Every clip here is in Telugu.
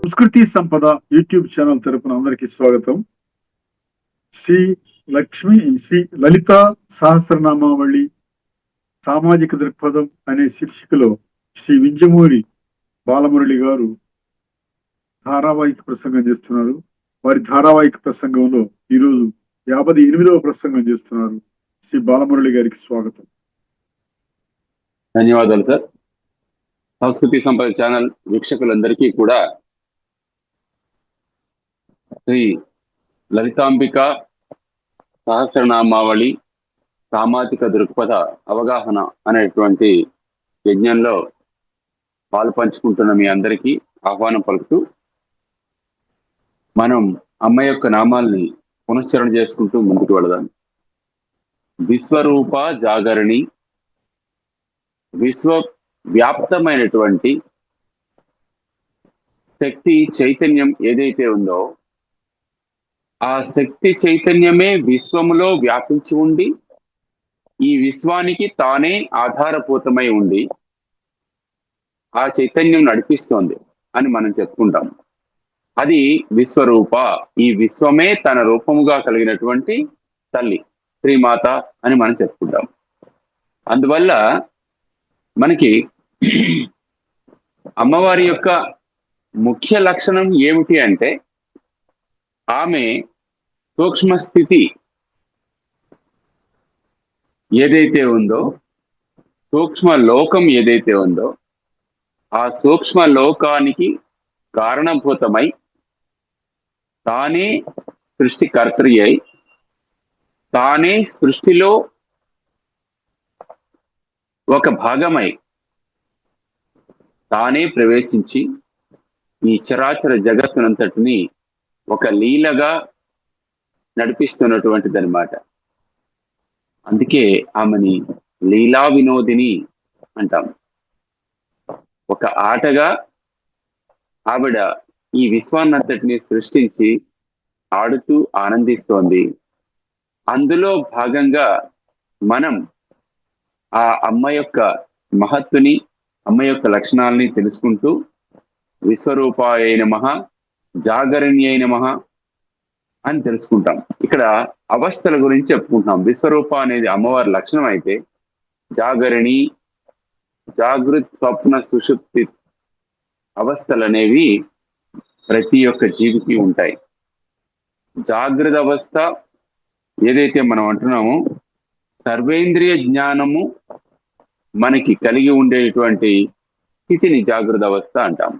సంస్కృతి సంపద యూట్యూబ్ ఛానల్ తరపున అందరికీ స్వాగతం. శ్రీ శ్రీ లలిత సహస్రనామావళి సామాజిక దృక్పథం అనే శీర్షికలో శ్రీ వింజమూరి బాలమురళి గారు ధారావాహిక ప్రసంగం చేస్తున్నారు. వారి ధారావాహిక ప్రసంగంలో ఈరోజు 58వ ప్రసంగం చేస్తున్నారు. శ్రీ బాలమురళి గారికి స్వాగతం. ధన్యవాదాలు సార్. సంస్కృతి సంపద ఛానల్ వీక్షకులందరికీ కూడా శ్రీ లలితాంబిక సహస్రనామావళి సామాజిక దృక్పథ అవగాహన అనేటువంటి యజ్ఞంలో పాలు పంచుకుంటున్న మీ అందరికీ ఆహ్వానం పలుకుతూ మనం అమ్మ యొక్క నామాల్ని పునశ్చరణ చేసుకుంటూ ముందుకు వెళదాం. విశ్వరూప జాగరణి, విశ్వవ్యాప్తమైనటువంటి శక్తి చైతన్యం ఏదైతే ఉందో ఆ శక్తి చైతన్యమే విశ్వములో వ్యాపించి ఉండి ఈ విశ్వానికి తానే ఆధారభూతమై ఉండి ఆ చైతన్యం నడిపిస్తోంది అని మనం చెప్పుకుంటాం. అది విశ్వరూప. ఈ విశ్వమే తన రూపముగా కలిగినటువంటి తల్లి, శ్రీమాత అని మనం చెప్పుకుంటాం. అందువల్ల మనకి అమ్మవారి యొక్క ముఖ్య లక్షణం ఏమిటి అంటే ఆమె సూక్ష్మ స్థితి ఏదైతే ఉందో, సూక్ష్మ లోకం ఏదైతే ఉందో ఆ సూక్ష్మ లోకానికి కారణభూతమై తానే సృష్టికర్త్రి అయి తానే సృష్టిలో ఒక భాగమై తానే ప్రవేశించి ఈ చరాచర జగత్తునంతటిని ఒక లీలగా నడిపిస్తున్నటువంటిది అనమాట. అందుకే ఆమెని లీలా వినోదిని అంటాం. ఒక ఆటగా ఆవిడ ఈ విశ్వాన్నంతటిని సృష్టించి ఆడుతూ ఆనందిస్తోంది. అందులో భాగంగా మనం ఆ అమ్మ యొక్క మహత్తుని, అమ్మ యొక్క లక్షణాలని తెలుసుకుంటూ విశ్వరూపాయ నమః, జాగరణ్యై నమః అని తెలుసుకుంటాం. ఇక్కడ అవస్థల గురించి చెప్పుకుంటున్నాం. విశ్వరూప అనేది అమ్మవారి లక్షణం అయితే జాగరణి, జాగృత్ స్వప్న సుషుప్తి అవస్థలు అనేవి ప్రతి ఒక్క జీవికి ఉంటాయి. జాగ్రత్త అవస్థ ఏదైతే మనం అంటున్నామో సర్వేంద్రియ జ్ఞానము మనకి కలిగి ఉండేటువంటి స్థితిని జాగ్రత్త అవస్థ అంటాం.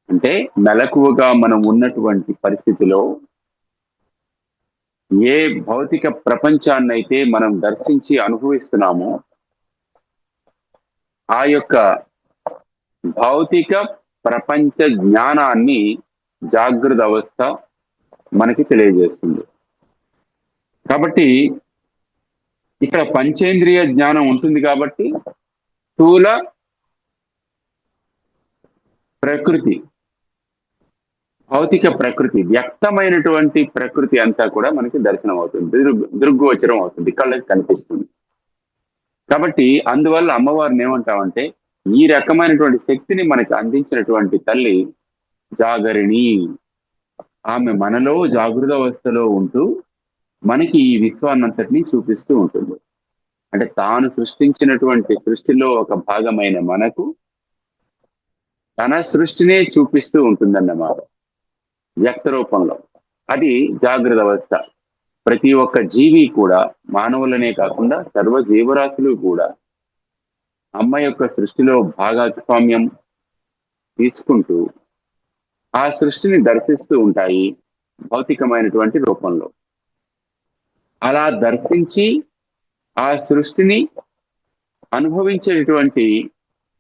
అంటే మెలకువగా మనం ఉన్నటువంటి పరిస్థితిలో ఏ భౌతిక ప్రపంచాన్నైతే మనం దర్శించి అనుభవిస్తున్నామో ఆ యొక్క భౌతిక ప్రపంచ జ్ఞానాన్ని జాగ్రత్త అవస్థ మనకి తెలియజేస్తుంది. కాబట్టి ఇక్కడ పంచేంద్రియ జ్ఞానం ఉంటుంది కాబట్టి స్థూల ప్రకృతి, భౌతిక ప్రకృతి, వ్యక్తమైనటువంటి ప్రకృతి అంతా కూడా మనకి దర్శనం అవుతుంది, దృగ్గోచరం అవుతుంది, కళ్ళకి కనిపిస్తుంది. కాబట్టి అందువల్ల అమ్మవారిని ఏమంటామంటే ఈ రకమైనటువంటి శక్తిని మనకి అందించినటువంటి తల్లి జాగరిణి. ఆమె మనలో జాగృత అవస్థలో ఉంటూ మనకి ఈ విశ్వాన్నంతటినీ చూపిస్తూ ఉంటుంది. అంటే తాను సృష్టించినటువంటి సృష్టిలో ఒక భాగమైన మనకు తన సృష్టినే చూపిస్తూ ఉంటుందన్నమాట వ్యక్త రూపంలో. అది జాగృత అవస్థ. ప్రతి ఒక్క జీవి కూడా, మానవులనే కాకుండా సర్వ జీవరాశులు కూడా అమ్మ యొక్క సృష్టిలో భాగస్వామ్యం తీసుకుంటూ ఆ సృష్టిని దర్శిస్తూ ఉంటాయి భౌతికమైనటువంటి రూపంలో. అలా దర్శించి ఆ సృష్టిని అనుభవించేటువంటి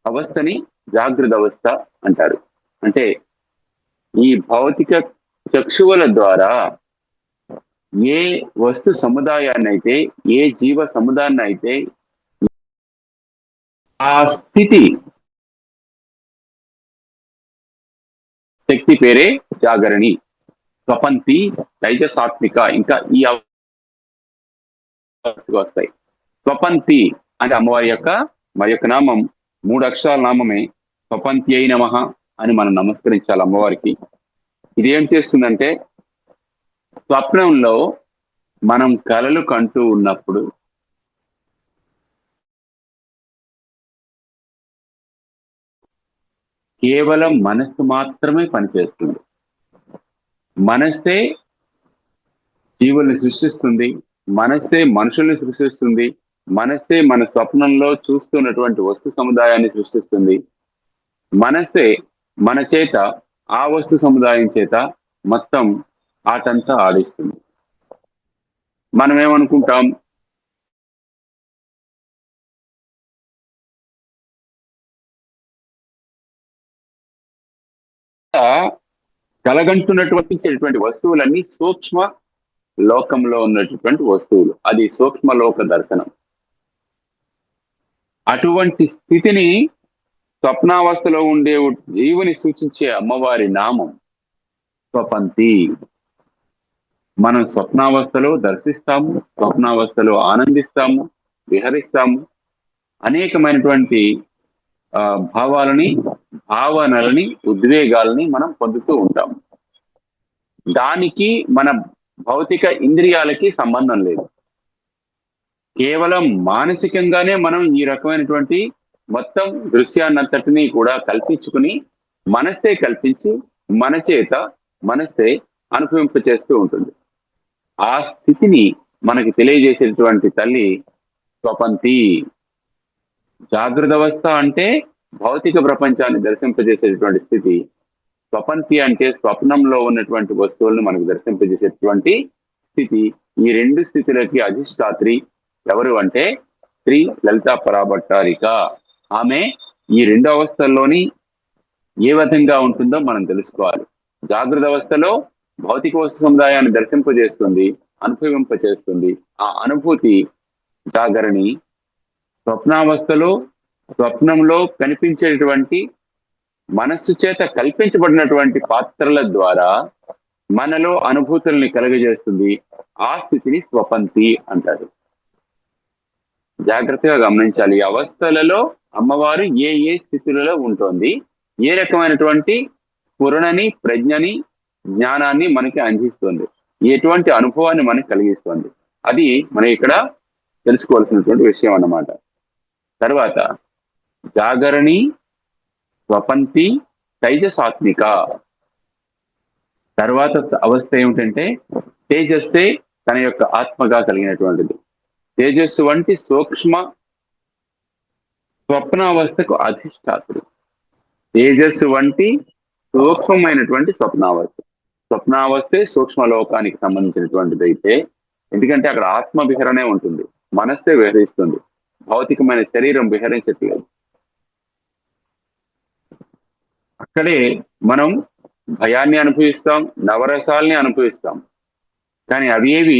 అవస్థని జాగృత అవస్థ అంటారు. అంటే ఈ భౌతిక చక్షువుల ద్వారా ఏ వస్తు సముదాయాన్ని అయితే, ఏ జీవ సముదాయాన్ని అయితే ఆ స్థితి శక్తి పేరే జాగరణి, స్వపంతి, తైజసాత్మిక, ఇంకా ఈ వస్తాయి. స్వపంతి అంటే అమ్మవారి యొక్క మరి యొక్క నామం 3 అక్షరాల నామమే స్వపంత్యై నమః, అని మనం నమస్కరించాలి అమ్మవారికి. ఇది ఏం చేస్తుందంటే, స్వప్నంలో మనం కలలు కంటూ ఉన్నప్పుడు కేవలం మనస్సు మాత్రమే పనిచేస్తుంది. మనస్సే జీవుల్ని సృష్టిస్తుంది, మనస్సే మనుషుల్ని సృష్టిస్తుంది, మనస్సే మన స్వప్నంలో చూస్తున్నటువంటి వస్తు సముదాయాన్ని సృష్టిస్తుంది. మనస్సే మన చేత ఆ వస్తు సముదాయం చేత మొత్తం ఆటంతా ఆడిస్తుంది. మనం ఏమనుకుంటాం, కలగంటున్నటువంటి వస్తువులన్నీ సూక్ష్మ లోకంలో ఉన్నటువంటి వస్తువులు. అది సూక్ష్మ లోక దర్శనం. అటువంటి స్థితిని స్వప్నావస్థలో ఉండే జీవుని సూచించే అమ్మవారి నామం స్వపంతి. మనం స్వప్నావస్థలో దర్శిస్తాము, స్వప్నావస్థలో ఆనందిస్తాము, విహరిస్తాము, అనేకమైనటువంటి భావాలని, భావనలని, ఉద్వేగాలని మనం పొందుతూ ఉంటాము. దానికి మన భౌతిక ఇంద్రియాలకి సంబంధం లేదు. కేవలం మానసికంగానే మనం ఈ రకమైనటువంటి మొత్తం దృశ్యాన్నంతటినీ కూడా కల్పించుకుని, మనస్సే కల్పించి మన చేత మనస్సే అనుభవింపచేస్తూ ఉంటుంది. ఆ స్థితిని మనకి తెలియజేసేటువంటి తల్లి స్వపంతి. జాగృత అవస్థ అంటే భౌతిక ప్రపంచాన్ని దర్శింపజేసేటువంటి స్థితి. స్వపంతి అంటే స్వప్నంలో ఉన్నటువంటి వస్తువులను మనకు దర్శింపజేసేటువంటి స్థితి. ఈ రెండు స్థితులకి అధిష్టాత్రి ఎవరు అంటే శ్రీ లలితా పరాభట్టారిక. ఆమె ఈ రెండు అవస్థల్లోని ఏ విధంగా ఉంటుందో మనం తెలుసుకోవాలి. జాగృత అవస్థలో భౌతిక వస్తు సముదాయాన్ని దర్శింపజేస్తుంది, అనుభవింపచేస్తుంది. ఆ అనుభూతి జాగరణి. స్వప్నావస్థలో స్వప్నంలో కనిపించేటువంటి మనస్సు చేత కల్పించబడినటువంటి పాత్రల ద్వారా మనలో అనుభూతుల్ని కలుగజేస్తుంది. ఆ స్థితిని స్వపంతి అంటారు. జాగ్రత్తగా గమనించాలి. ఈ అవస్థలలో అమ్మవారు ఏ ఏ స్థితులలో ఉంటుంది, ఏ రకమైనటువంటి స్ఫురణని, ప్రజ్ఞని, జ్ఞానాన్ని మనకి అందిస్తుంది, ఎటువంటి అనుభవాన్ని మనకి కలిగిస్తుంది, అది మనం ఇక్కడ తెలుసుకోవాల్సినటువంటి విషయం అన్నమాట. తర్వాత జాగరణి, స్వపంతి, తైజసాత్మిక. తర్వాత అవస్థ ఏమిటంటే తేజస్సే తన యొక్క ఆత్మగా కలిగినటువంటిది. తేజస్సు వంటి సూక్ష్మ స్వప్నావస్థకు అధిష్టాత్రుడు. తేజస్సు వంటి సూక్ష్మమైనటువంటి స్వప్నావస్థ. స్వప్నావస్థే సూక్ష్మ లోకానికి సంబంధించినటువంటిది అయితే, ఎందుకంటే అక్కడ ఆత్మ విహరణే ఉంటుంది, మనస్సే విహరిస్తుంది, భౌతికమైన శరీరం విహరించట్లేదు. అక్కడే మనం భయాన్ని అనుభవిస్తాం, నవరసాల్ని అనుభవిస్తాం, కానీ అవి ఏవి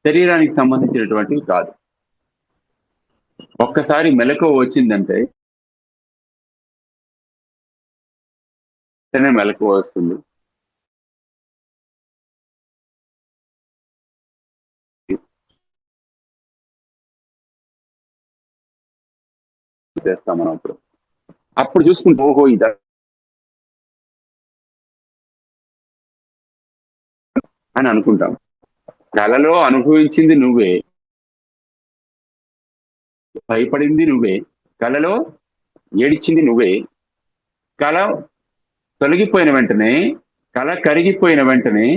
శరీరానికి సంబంధించినటువంటివి కాదు. ఒక్కసారి మెలకువ వచ్చిందంటే మెలకువ వస్తుంది. చేస్తాం మనం అప్పుడు చూసుకుంటే ఓహో ఇద అని అనుకుంటాం. కలలో అనుభవించింది నువ్వే, భయపడింది నువ్వే, కలలో ఏడిచింది నువ్వే. కళ తొలగిపోయిన వెంటనే, కళ కరిగిపోయిన వెంటనే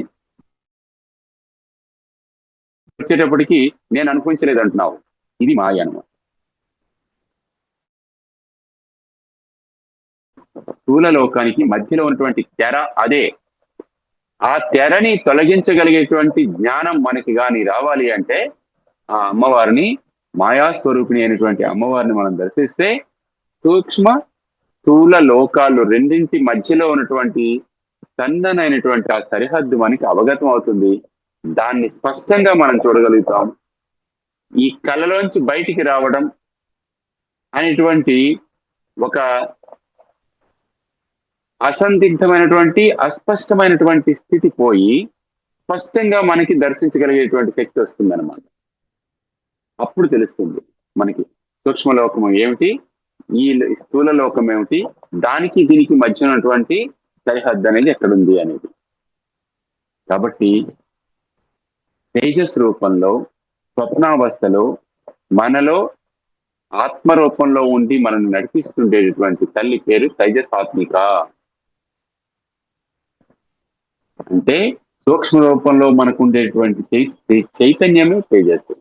వచ్చేటప్పటికి నేను అనుభవించలేదు అంటున్నావు. ఇది మాయ అన్నమాట. స్థూల లోకానికి మధ్యలో ఉన్నటువంటి తెర అదే. ఆ తెరని తొలగించగలిగేటువంటి జ్ఞానం మనకి కానీ రావాలి అంటే ఆ అమ్మవారిని, మాయాస్వరూపిణి అయినటువంటి అమ్మవారిని మనం దర్శిస్తే సూక్ష్మ స్థూల లోకాలు రెండింటి మధ్యలో ఉన్నటువంటి సన్ననైనటువంటి ఆ సరిహద్దు మనకి అవగతం అవుతుంది. దాన్ని స్పష్టంగా మనం చూడగలుగుతాం. ఈ కళలోంచి బయటికి రావడం అనేటువంటి ఒక అసందిగ్ధమైనటువంటి, అస్పష్టమైనటువంటి స్థితి పోయి స్పష్టంగా మనకి దర్శించగలిగేటువంటి శక్తి వస్తుంది అన్నమాట. అప్పుడు తెలుస్తుంది మనకి సూక్ష్మలోకం ఏమిటి, ఈ స్థూల లోకం ఏమిటి, దానికి దీనికి మధ్య ఉన్నటువంటి సరిహద్దు అనేది ఎక్కడుంది అనేది. కాబట్టి తేజస్ రూపంలో స్వప్నావస్థలో మనలో ఆత్మ రూపంలో ఉండి మనల్ని నడిపిస్తుండేటటువంటి తల్లి పేరు తైజసాత్మిక. అంటే సూక్ష్మ రూపంలో మనకు ఉండేటువంటి చైతన్యమే తేజస్సు.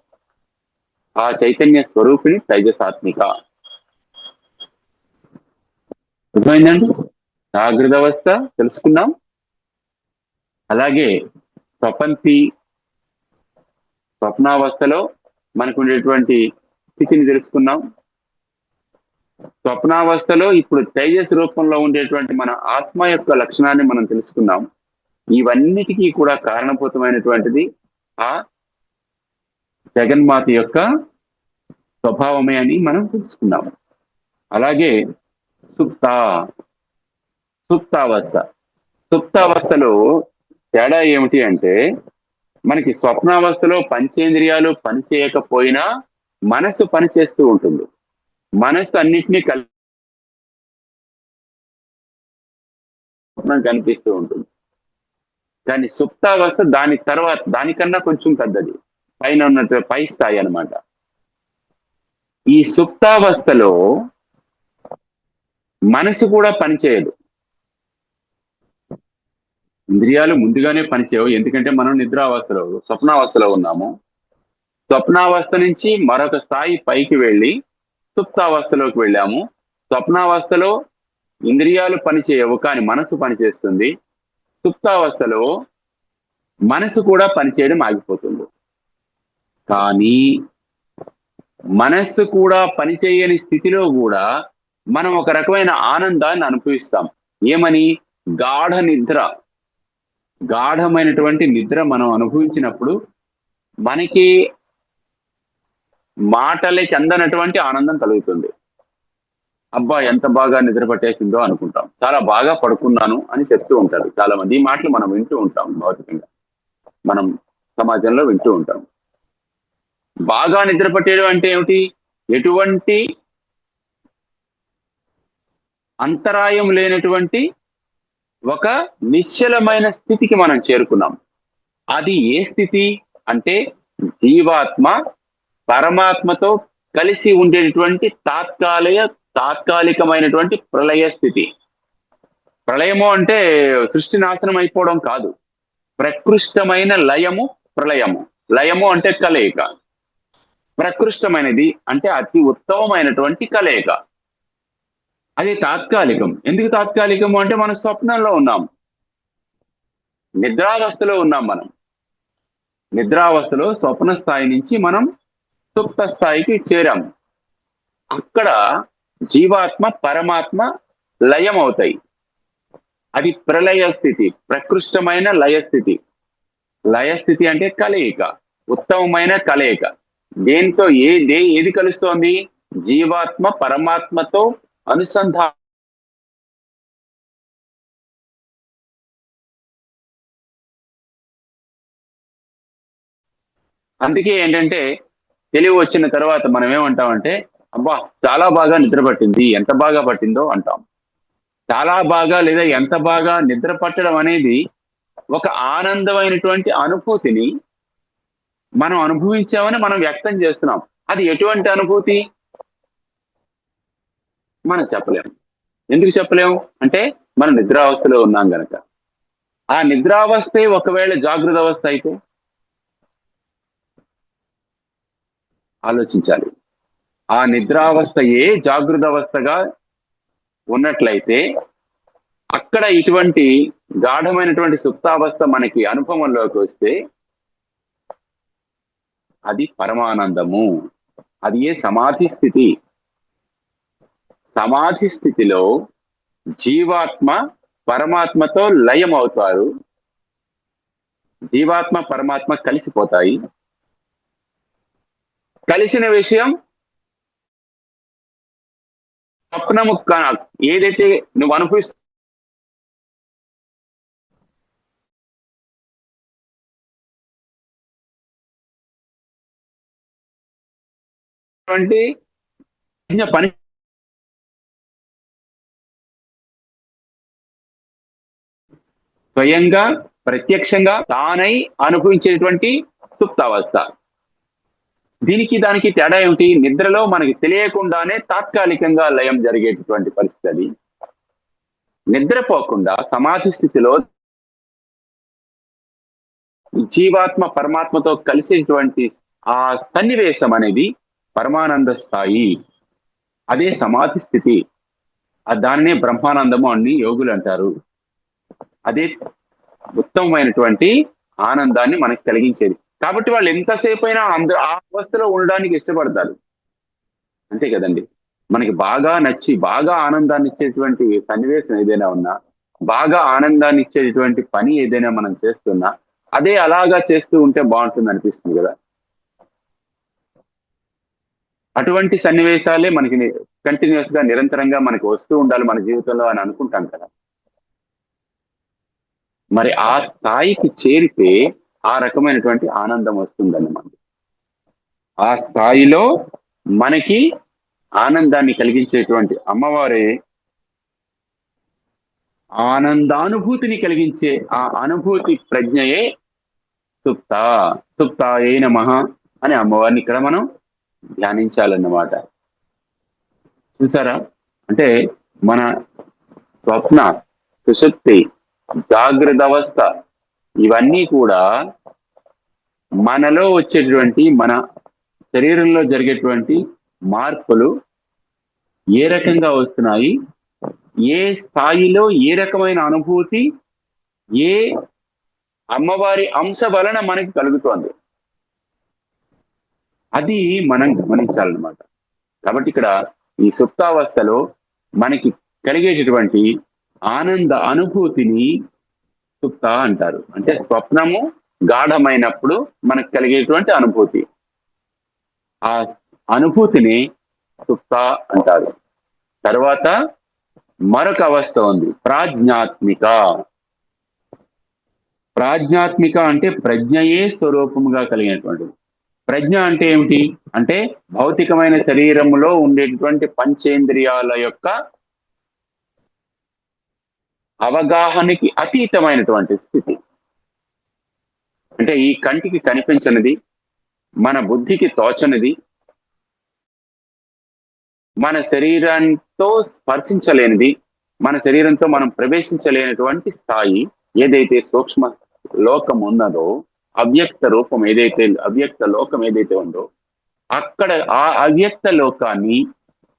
ఆ చైతన్య స్వరూపిణి తైజసాత్మిక. అర్థమైందండి? జాగ్రత్త అవస్థ తెలుసుకున్నాం. అలాగే ప్రపంచి స్వప్నావస్థలో మనకు ఉండేటువంటి స్థితిని తెలుసుకున్నాం. స్వప్నావస్థలో ఇప్పుడు తేజస్ రూపంలో ఉండేటువంటి మన ఆత్మ యొక్క లక్షణాన్ని మనం తెలుసుకున్నాం. ఇవన్నిటికీ కూడా కారణభూతమైనటువంటిది ఆ జగన్మాత యొక్క స్వభావమే అని మనం తెలుసుకున్నాం. అలాగే సుప్తావస్థ. సుప్తావస్థలో తేడా ఏమిటి అంటే, మనకి స్వప్నావస్థలో పంచేంద్రియాలు పనిచేయకపోయినా మనసు పనిచేస్తూ ఉంటుంది. మనసు అన్నిటినీ కనిపిస్తూ ఉంటుంది. కానీ సుప్తావస్థ దాని తర్వాత దానికన్నా కొంచెం పెద్దది, పైన ఉన్నట్టు పై స్థాయి అన్నమాట. ఈ సుప్తావస్థలో మనసు కూడా పనిచేయదు. ఇంద్రియాలు ముందుగానే పనిచేయవు, ఎందుకంటే మనం నిద్రావస్థలో స్వప్నావస్థలో ఉన్నాము. స్వప్నావస్థ నుంచి మరొక స్థాయి పైకి వెళ్ళి సుప్తావస్థలోకి వెళ్ళాము. స్వప్నావస్థలో ఇంద్రియాలు పనిచేయవు, కానీ మనసు పనిచేస్తుంది. సుప్తావస్థలో మనసు కూడా పనిచేయడం ఆగిపోతుంది. కానీ మనస్సు కూడా పనిచేయని స్థితిలో కూడా మనం ఒక రకమైన ఆనందాన్ని అనుభవిస్తాం. ఏమని? గాఢ నిద్ర. గాఢమైనటువంటి నిద్ర మనం అనుభవించినప్పుడు మనకి మాటలకి అందనటువంటి ఆనందం కలుగుతుంది. అబ్బా ఎంత బాగా నిద్ర పట్టేసిందో అనుకుంటాం. చాలా బాగా పడుకున్నాను అని చెప్తూ ఉంటారు చాలా మంది. ఈ మాటలు మనం వింటూ ఉంటాం, భౌతికంగా మనం సమాజంలో వింటూ ఉంటాం. బాగా నిద్ర పట్టేయడం అంటే ఏమిటి? ఎటువంటి అంతరాయం లేనటువంటి ఒక నిశ్చలమైన స్థితికి మనం చేరుకున్నాం. అది ఏ స్థితి అంటే, జీవాత్మ పరమాత్మతో కలిసి ఉండేటువంటి తాత్కాలికమైనటువంటి ప్రళయ స్థితి. ప్రళయము అంటే సృష్టి నాశనం అయిపోవడం కాదు, ప్రకృష్టమైన లయము ప్రళయము. లయము అంటే కలయిక, ప్రకృష్టమైనది అంటే అతి ఉత్తమమైనటువంటి కలయిక. అది తాత్కాలికం. ఎందుకు తాత్కాలికము అంటే మనం స్వప్నంలో ఉన్నాం, నిద్రావస్థలో ఉన్నాం. మనం నిద్రావస్థలో స్వప్న స్థాయి నుంచి మనం సుప్త స్థాయికి చేరాము. అక్కడ జీవాత్మ పరమాత్మ లయం అవుతాయి. అది ప్రళయ స్థితి, ప్రకృష్టమైన లయస్థితి. లయస్థితి అంటే కలయిక, ఉత్తమమైన కలయిక. దేంతో ఏది కలుస్తోంది? జీవాత్మ పరమాత్మతో అనుసంధానం. అందుకే ఏంటంటే, తెలివి వచ్చిన తర్వాత మనం ఏమంటామంటే, అబ్బా చాలా బాగా నిద్ర పట్టింది, ఎంత బాగా పట్టిందో అంటాం. చాలా బాగా లేదా ఎంత బాగా నిద్ర పట్టడం అనేది ఒక ఆనందమైనటువంటి అనుభూతిని మనం అనుభవించామని మనం వ్యక్తం చేస్తున్నాం. అది ఎటువంటి అనుభూతి మనం చెప్పలేము. ఎందుకు చెప్పలేము అంటే, మనం నిద్రావస్థలో ఉన్నాం గనక. ఆ నిద్రావస్థే ఒకవేళ జాగృత అవస్థ అయితే ఆలోచించాలి. ఆ నిద్రావస్థయే జాగృత అవస్థగా ఉన్నట్లయితే అక్కడ ఇటువంటి గాఢమైనటువంటి సుప్తావస్థ మనకి అనుభవంలోకి వస్తే అది పరమానందము. అది ఏ సమాధి స్థితి. సమాధి స్థితిలో జీవాత్మ పరమాత్మతో లయం అవుతారు. జీవాత్మ పరమాత్మ కలిసిపోతాయి. కలిసిన విషయం స్వప్నము ఏదైతే నువ్వు అనుభవిస్తున్నటువంటి పని స్వయంగా ప్రత్యక్షంగా తానై అనుభవించేటువంటి సుప్తావస్థ. దీనికి దానికి తేడా ఏమిటి? నిద్రలో మనకి తెలియకుండానే తాత్కాలికంగా లయం జరిగేటటువంటి పరిస్థితి అది. నిద్రపోకుండా సమాధి స్థితిలో జీవాత్మ పరమాత్మతో కలిసేటువంటి ఆ సన్నివేశం అనేది పరమానంద స్థాయి. అదే సమాధి స్థితి. దానినే బ్రహ్మానందము అని యోగులు అంటారు. అదే ఉత్తమమైనటువంటి ఆనందాన్ని మనకు కలిగించేది. కాబట్టి వాళ్ళు ఎంతసేపు అయినా ఆ అవస్థలో ఉండడానికి ఇష్టపడతారు. అంతే కదండి. మనకి బాగా నచ్చి బాగా ఆనందాన్ని ఇచ్చేటువంటి సన్నివేశం ఏదైనా ఉన్నా, బాగా ఆనందాన్ని ఇచ్చేటువంటి పని ఏదైనా మనం చేస్తున్నా, అదే అలాగా చేస్తూ ఉంటే బాగుంటుంది అనిపిస్తుంది కదా. అటువంటి సన్నివేశాలే మనకి కంటిన్యూస్ గా నిరంతరంగా మనకి వస్తూ ఉండాలి మన జీవితంలో అని అనుకుంటాం కదా. మరి ఆ స్థాయికి చేరితే ఆ రకమైనటువంటి ఆనందం వస్తుందన్నమాట. ఆ స్థాయిలో మనకి ఆనందాన్ని కలిగించేటువంటి అమ్మవారే ఆనందానుభూతిని కలిగించే ఆ అనుభూతి ప్రజ్ఞయే సుప్త. సుప్తాయే నమః అని అమ్మవారిని ఇక్కడ మనం ధ్యానించాలన్నమాట. చూసారా? అంటే మన స్వప్న, సుషుప్తి, జాగ్రత్త అవస్థ ఇవన్నీ కూడా మనలో వచ్చేటువంటి మన శరీరంలో జరిగేటువంటి మార్పులు ఏ రకంగా వస్తున్నాయి, ఏ స్థాయిలో ఏ రకమైన అనుభూతి ఏ అమ్మవారి అంశ వలన మనకి కలుగుతోంది, అది మనం గమనించాలన్నమాట. కాబట్టి ఇక్కడ ఈ సుప్తావస్థలో మనకి కలిగేటటువంటి ఆనంద అనుభూతిని సుప్త అంటారు. అంటే స్వప్నము గాఢమైనప్పుడు మనకు కలిగేటువంటి అనుభూతి, ఆ అనుభూతిని సుప్త అంటారు. తర్వాత మరొక అవస్థ ఉంది, ప్రాజ్ఞాత్మిక. ప్రాజ్ఞాత్మిక అంటే ప్రజ్ఞయే స్వరూపముగా కలిగినటువంటిది. ప్రజ్ఞ అంటే ఏమిటి? అంటే భౌతికమైన శరీరములో ఉండేటటువంటి పంచేంద్రియాల యొక్క అవగాహనకి అతీతమైనటువంటి స్థితి. అంటే ఈ కంటికి కనిపించనిది, మన బుద్ధికి తోచనిది, మన శరీరంతో స్పర్శించలేనిది, మన శరీరంతో మనం ప్రవేశించలేనటువంటి స్థాయి ఏదైతే సూక్ష్మ లోకం ఉన్నదో, అవ్యక్త రూపం ఏదైతే అవ్యక్త లోకం ఏదైతే ఉందో, అక్కడ ఆ అవ్యక్త లోకాన్ని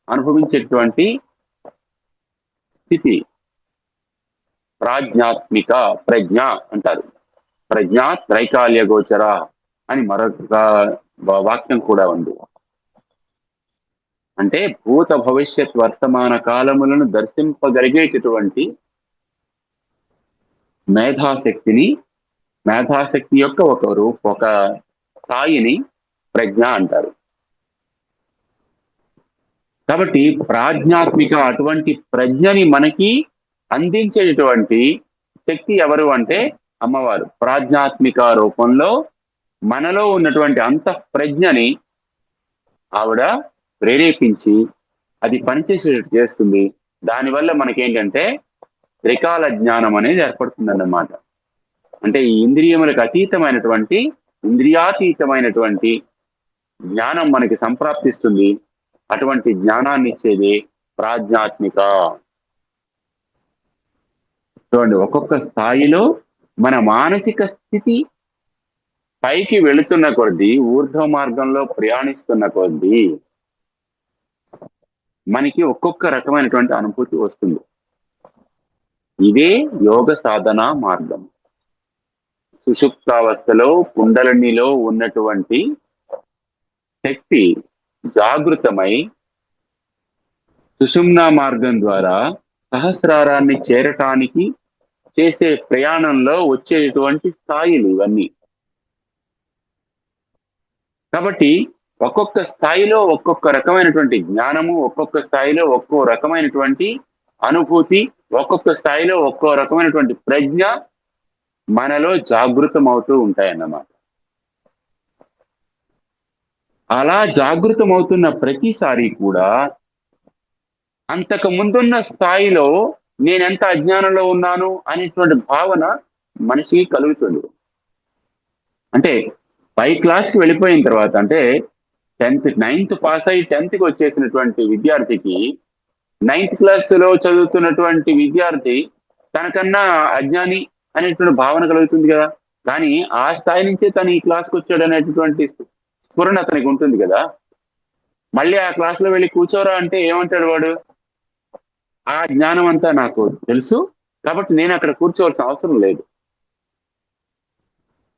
అనుభవించేటువంటి స్థితి ప్రాజ్ఞాత్మిక ప్రజ్ఞ అంటారు. ప్రజ్ఞా త్రైకాల్య గోచర అని మరొక వాక్యం కూడా ఉంది. అంటే భూత భవిష్యత్ వర్తమాన కాలములను దర్శింపగలిగేటటువంటి మేధాశక్తి యొక్క ఒక స్థాయిని ప్రజ్ఞ అంటారు. కాబట్టి ప్రాజ్ఞాత్మిక అటువంటి ప్రజ్ఞని మనకి అందించేటువంటి శక్తి ఎవరు అంటే అమ్మవారు. ప్రాజ్ఞాత్మిక రూపంలో మనలో ఉన్నటువంటి అంతఃప్రజ్ఞని ఆవిడ ప్రేరేపించి అది పనిచేసేటట్టు చేస్తుంది. దానివల్ల మనకేంటంటే త్రికాల జ్ఞానం అనేది ఏర్పడుతుందన్నమాట. అంటే ఈ ఇంద్రియములకు అతీతమైనటువంటి ఇంద్రియాతీతమైనటువంటి జ్ఞానం మనకి సంప్రాప్తిస్తుంది. అటువంటి జ్ఞానాన్ని ఇచ్చేది ప్రాజ్ఞాత్మిక. చూడండి, ఒక్కొక్క స్థాయిలో మన మానసిక స్థితి పైకి వెళుతున్న కొద్దీ, ఊర్ధ్వ మార్గంలో ప్రయాణిస్తున్న కొద్దీ మనకి ఒక్కొక్క రకమైనటువంటి అనుభూతి వస్తుంది. ఇదే యోగ సాధన మార్గం. సుషుప్తావస్థలో కుండలినిలో ఉన్నటువంటి శక్తి జాగృతమై సుషుమ్నా మార్గం ద్వారా సహస్రారాన్ని చేరటానికి చేసే ప్రయాణంలో వచ్చేటువంటి స్థాయిలు ఇవన్నీ. కాబట్టి ఒక్కొక్క స్థాయిలో ఒక్కొక్క రకమైనటువంటి జ్ఞానము, ఒక్కొక్క స్థాయిలో ఒక్కో రకమైనటువంటి అనుభూతి, ఒక్కొక్క స్థాయిలో ఒక్కో రకమైనటువంటి ప్రజ్ఞ మనలో జాగృతం అవుతూ ఉంటాయన్నమాట. అలా జాగృతం అవుతున్న ప్రతిసారి కూడా అంతకు ముందున్న స్థాయిలో నేనెంత అజ్ఞానంలో ఉన్నాను అనేటువంటి భావన మనిషికి కలుగుతుంది. అంటే పై క్లాస్కి వెళ్ళిపోయిన తర్వాత, అంటే 9th పాస్ అయ్యి 10th కి వచ్చేసినటువంటి విద్యార్థికి 9th క్లాస్లో చదువుతున్నటువంటి విద్యార్థి తనకన్నా అజ్ఞాని అనేటువంటి భావన కలుగుతుంది కదా. కానీ ఆ స్థాయి నుంచే తను ఈ క్లాస్కి వచ్చాడు అనేటటువంటి స్ఫురణ అతనికి ఉంటుంది కదా. మళ్ళీ ఆ క్లాస్లో వెళ్ళి కూర్చోరా అంటే ఏమంటాడు వాడు? ఆ జ్ఞానం అంతా నాకు తెలుసు కాబట్టి నేను అక్కడ కూర్చోవలసిన అవసరం లేదు.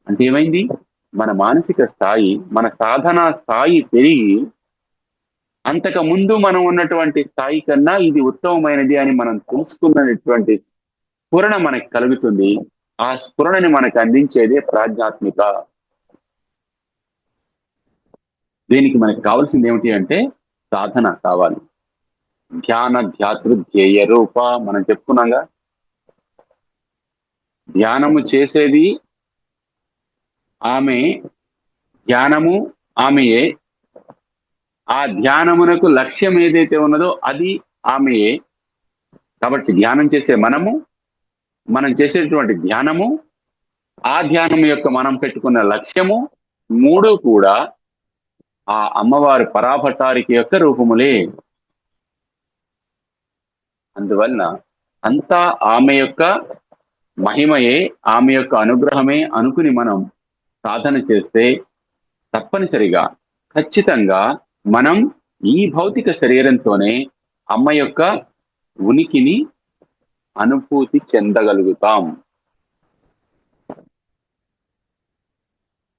అంటే ఏమైంది? మన మానసిక స్థాయి, మన సాధనా స్థాయి పెరిగి అంతకు ముందు మనం ఉన్నటువంటి స్థాయి కన్నా ఇది ఉత్తమమైనది అని మనం తెలుసుకున్నటువంటి స్ఫురణ మనకి కలుగుతుంది. ఆ స్ఫురణని మనకు అందించేదే ప్రాజ్ఞాత్మిక. దీనికి మనకి కావాల్సింది ఏమిటి అంటే సాధన కావాలి. ధ్యాన ధ్యాతృ ధ్యేయ రూప మనం చెప్పుకున్నాగా. ధ్యానము చేసేది ఆమె, ధ్యానము ఆమెయే. ఆ ధ్యానమునకు లక్ష్యం ఏదైతే ఉన్నదో అది ఆమెయే. కాబట్టి ధ్యానం చేసే మనము, మనం చేసేటువంటి ధ్యానము, ఆ ధ్యానం యొక్క మనం పెట్టుకున్న లక్ష్యము, మూడు కూడా ఆ అమ్మవారి పరాభట్టారికి యొక్క రూపములే. అందువలన అంతా ఆమె యొక్క మహిమయే, ఆమె యొక్క అనుగ్రహమే అనుకుని మనం సాధన చేస్తే తప్పనిసరిగా ఖచ్చితంగా మనం ఈ భౌతిక శరీరంతోనే అమ్మ యొక్క ఉనికిని అనుభూతి చెందగలుగుతాం.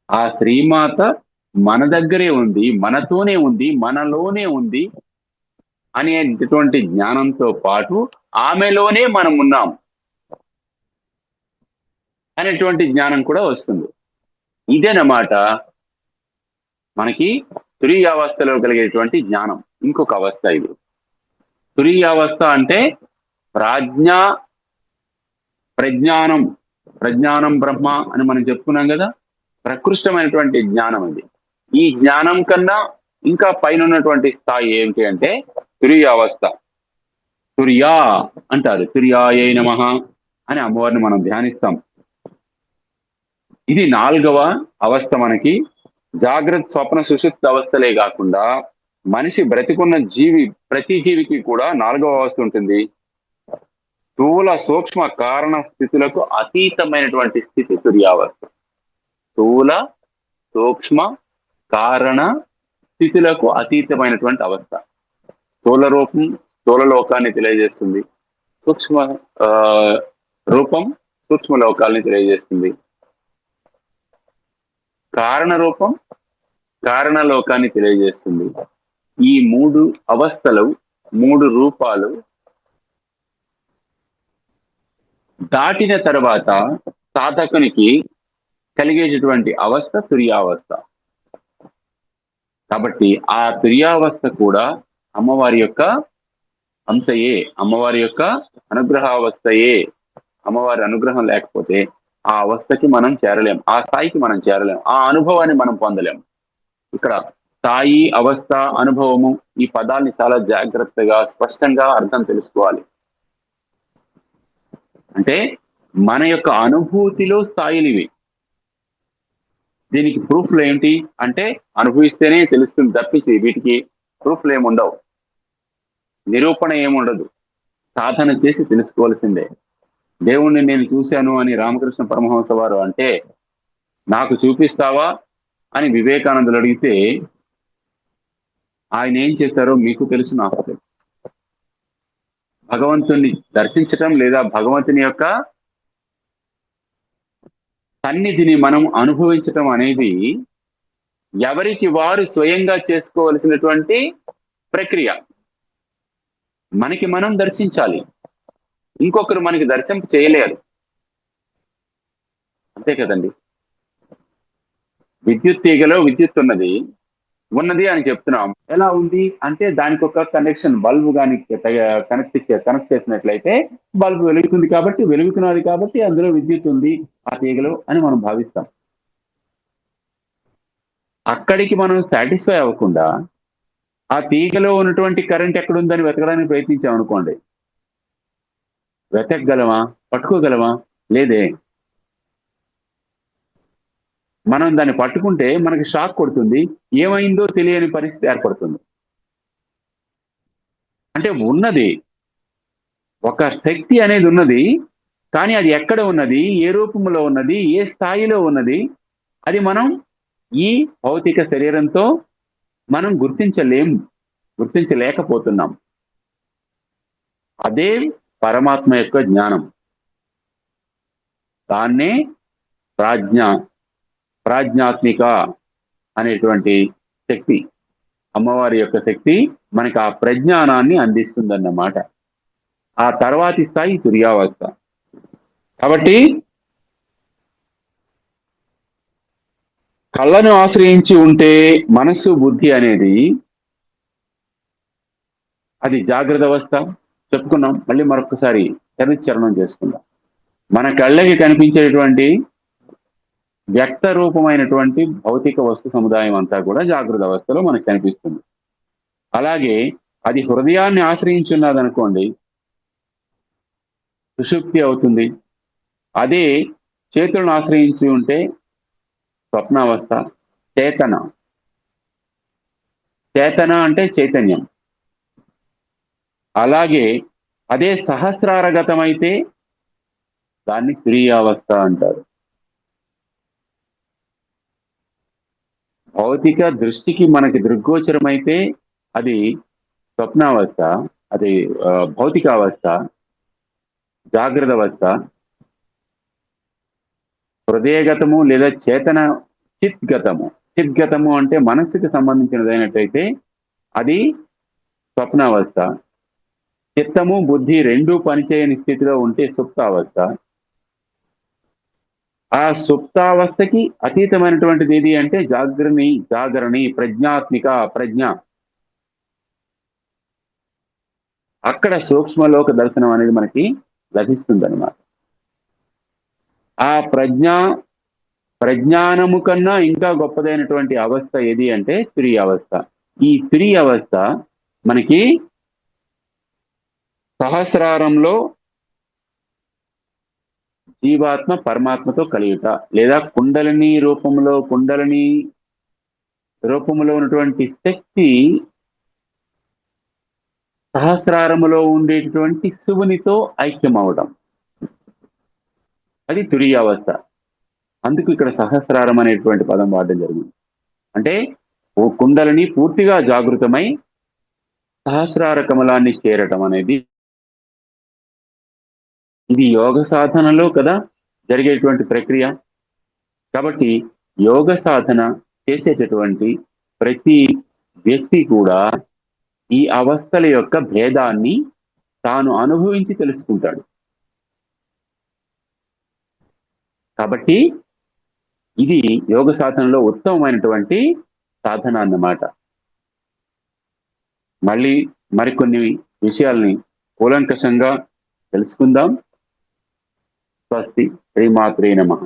ఆ శ్రీమాత మన దగ్గరే ఉంది, మనతోనే ఉంది, మనలోనే ఉంది అనేటటువంటి జ్ఞానంతో పాటు ఆమెలోనే మనం ఉన్నాం అనేటువంటి జ్ఞానం కూడా వస్తుంది. ఇదేనమాట మనకి తురీయావస్థలో కలిగేటువంటి జ్ఞానం. ఇంకొక అవస్థ ఇది. తురీయావస్థ అంటే ప్రజ్ఞానం, ప్రజ్ఞానం బ్రహ్మ అని మనం చెప్పుకున్నాం కదా. ప్రకృష్టమైనటువంటి జ్ఞానం ఇది. ఈ జ్ఞానం కన్నా ఇంకా పైన ఉన్నటువంటి స్థాయి ఏమిటి అంటే తురీయావస్థ. తురియా అంటారు. తుర్యాయై నమః అని అమ్మవారిని మనం ధ్యానిస్తాం. ఇది 4వ అవస్థ. మనకి జాగ్రత్త, స్వప్న, సుషుప్త అవస్థలే కాకుండా మనిషి బ్రతికున్న ప్రతి జీవికి కూడా 4వ అవస్థ ఉంటుంది. స్థూల సూక్ష్మ కారణ స్థితులకు అతీతమైనటువంటి స్థితి తుర్యావస్థ. స్థూల సూక్ష్మ కారణ స్థితులకు అతీతమైనటువంటి అవస్థ. స్థూల రూపం స్థూల లోకాన్ని తెలియజేస్తుంది. సూక్ష్మ రూపం సూక్ష్మ లోకాలని తెలియజేస్తుంది. కారణ రూపం కారణ లోకాన్ని తెలియజేస్తుంది. ఈ 3 అవస్థలు, 3 రూపాలు దాటిన తర్వాత సాధకునికి కలిగేటటువంటి అవస్థ తుర్యావస్థ. కాబట్టి ఆ తుర్యావస్థ కూడా అమ్మవారి యొక్క అంశయే, అమ్మవారి యొక్క అనుగ్రహావస్థయే. అమ్మవారి అనుగ్రహం లేకపోతే ఆ అవస్థకి మనం చేరలేం, ఆ స్థాయికి మనం చేరలేం, ఆ అనుభవాన్ని మనం పొందలేం. ఇక్కడ స్థాయి, అవస్థ, అనుభవము ఈ పదాల్ని చాలా జాగ్రత్తగా స్పష్టంగా అర్థం తెలుసుకోవాలి. అంటే మన యొక్క అనుభూతిలో స్థాయిలు ఇవి. దీనికి ప్రూఫ్లు ఏంటి అంటే అనుభవిస్తేనే తెలుస్తుంది తప్పించి వీటికి ప్రూఫ్లు ఏముండవు, నిరూపణ ఏముండదు. సాధన చేసి తెలుసుకోవాల్సిందే. దేవుణ్ణి నేను చూశాను అని రామకృష్ణ పరమహంస వారు అంటే నాకు చూపిస్తావా అని వివేకానందులు అడిగితే ఆయన ఏం చేశారో మీకు తెలుసు, నాకు తెలుసు. భగవంతుణ్ణి దర్శించటం లేదా భగవంతుని యొక్క సన్నిధిని మనం అనుభవించటం అనేది ఎవరికి వారు స్వయంగా చేసుకోవలసినటువంటి ప్రక్రియ. మనకి మనం దర్శించాలి, ఇంకొకరు మనకి దర్శింప చేయలేరు. అంతే కదండి. విద్యుత్ తీగలో విద్యుత్ ఉన్నది అని చెప్తున్నాం. ఎలా ఉంది అంటే దానికి ఒక కనెక్షన్, బల్బు కానీ కనెక్ట్ చేసినట్లయితే బల్బు వెలుగుతుంది కాబట్టి, వెలుగుతున్నది కాబట్టి అందులో విద్యుత్ ఉంది ఆ తీగలో అని మనం భావిస్తాం. అక్కడికి మనం సాటిస్ఫై అవ్వకుండా ఆ తీగలో ఉన్నటువంటి కరెంట్ ఎక్కడుందని వెతకడానికి ప్రయత్నించాం అనుకోండి, వెతకగలమా? పట్టుకోగలమా? లేదే. మనం దాన్ని పట్టుకుంటే మనకి షాక్ కొడుతుంది, ఏమైందో తెలియని పరిస్థితి ఏర్పడుతుంది. అంటే ఉన్నది, ఒక శక్తి అనేది ఉన్నది, కానీ అది ఎక్కడ ఉన్నది, ఏ రూపంలో ఉన్నది, ఏ స్థాయిలో ఉన్నది, అది మనం ఈ భౌతిక శరీరంతో మనం గుర్తించలేకపోతున్నాం. అదే పరమాత్మ యొక్క జ్ఞానం. దాన్నే ప్రాజ్ఞాత్మిక అనేటువంటి శక్తి, అమ్మవారి యొక్క శక్తి మనకి ఆ ప్రజ్ఞానాన్ని అందిస్తుందన్నమాట. ఆ తర్వాతి స్థాయి తుర్యావస్థ. కాబట్టి కళ్ళను ఆశ్రయించి ఉంటే మనస్సు బుద్ధి అనేది అది జాగ్రత్త అవస్థ చెప్పుకున్నాం. మళ్ళీ మరొకసారి చరణం చేసుకుందాం. మన కళ్ళకి కనిపించేటువంటి వ్యక్త రూపమైనటువంటి భౌతిక వస్తు సముదాయం అంతా కూడా జాగ్రత్త అవస్థలో మనకు కనిపిస్తుంది. అలాగే అది హృదయాన్ని ఆశ్రయించి ఉన్నదనుకోండి, సుషుప్తి అవుతుంది. అదే చేతులను ఆశ్రయించి ఉంటే స్వప్నావస్థ. చేతన అంటే చైతన్యం. అలాగే అదే సహస్రారగతమైతే దాన్ని తురీయావస్థ అంటారు. భౌతిక దృష్టికి మనకి దృగ్గోచరమైతే అది స్వప్నావస్థ, అది భౌతిక అవస్థ, జాగ్రత్త అవస్థ. హృదయగతము లేదా చేతన చిద్గతము అంటే మనస్సుకి సంబంధించినదైనట్టయితే అది స్వప్నావస్థ. చిత్తము బుద్ధి రెండూ పనిచేయని స్థితిలో ఉంటే సుప్తావస్థ. ఆ సుప్తావస్థకి అతీతమైనటువంటిది ఏది అంటే జాగరణి ప్రజ్ఞాత్మిక ప్రజ్ఞ. అక్కడ సూక్ష్మలోక దర్శనం అనేది మనకి లభిస్తుంది అన్నమాట. ఆ ప్రజ్ఞానము కన్నా ఇంకా గొప్పదైనటువంటి అవస్థ ఏది అంటే తురీయ అవస్థ. ఈ తురీయ అవస్థ మనకి సహస్రారంలో జీవాత్మ పరమాత్మతో కలియుట, లేదా కుండలిని రూపంలో ఉన్నటువంటి శక్తి సహస్రారములో ఉండేటటువంటి శివునితో ఐక్యం అవడం, అది తురీయ అవస్థ. అందుకు ఇక్కడ సహస్రారం అనేటువంటి పదం వాడడం జరిగింది. అంటే ఓ కుండలిని పూర్తిగా జాగృతమై సహస్రార కమలాన్ని చేరటం అనేది, ఇది యోగ సాధనలో కదా జరిగేటువంటి ప్రక్రియ. కాబట్టి యోగ సాధన చేసేటటువంటి ప్రతి వ్యక్తి కూడా ఈ అవస్థల యొక్క భేదాన్ని తాను అనుభవించి తెలుసుకుంటాడు. కాబట్టి ఇది యోగ సాధనలో ఉత్తమమైనటువంటి సాధన అన్నమాట. మళ్ళీ మరికొన్ని విషయాల్ని కూలంకషంగా తెలుసుకుందాం. స్వస్తి. శ్రీమాత్రే నమః.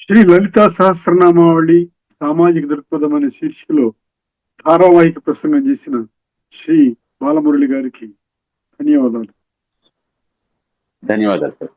శ్రీ లలితా సహస్రనామావళి సామాజిక దృక్పథం అనే శీర్షికలో ధారావాహిక ప్రసంగం చేసిన శ్రీ బాలమురళి గారికి ధన్యవాదాలు. ధన్యవాదాలు సార్.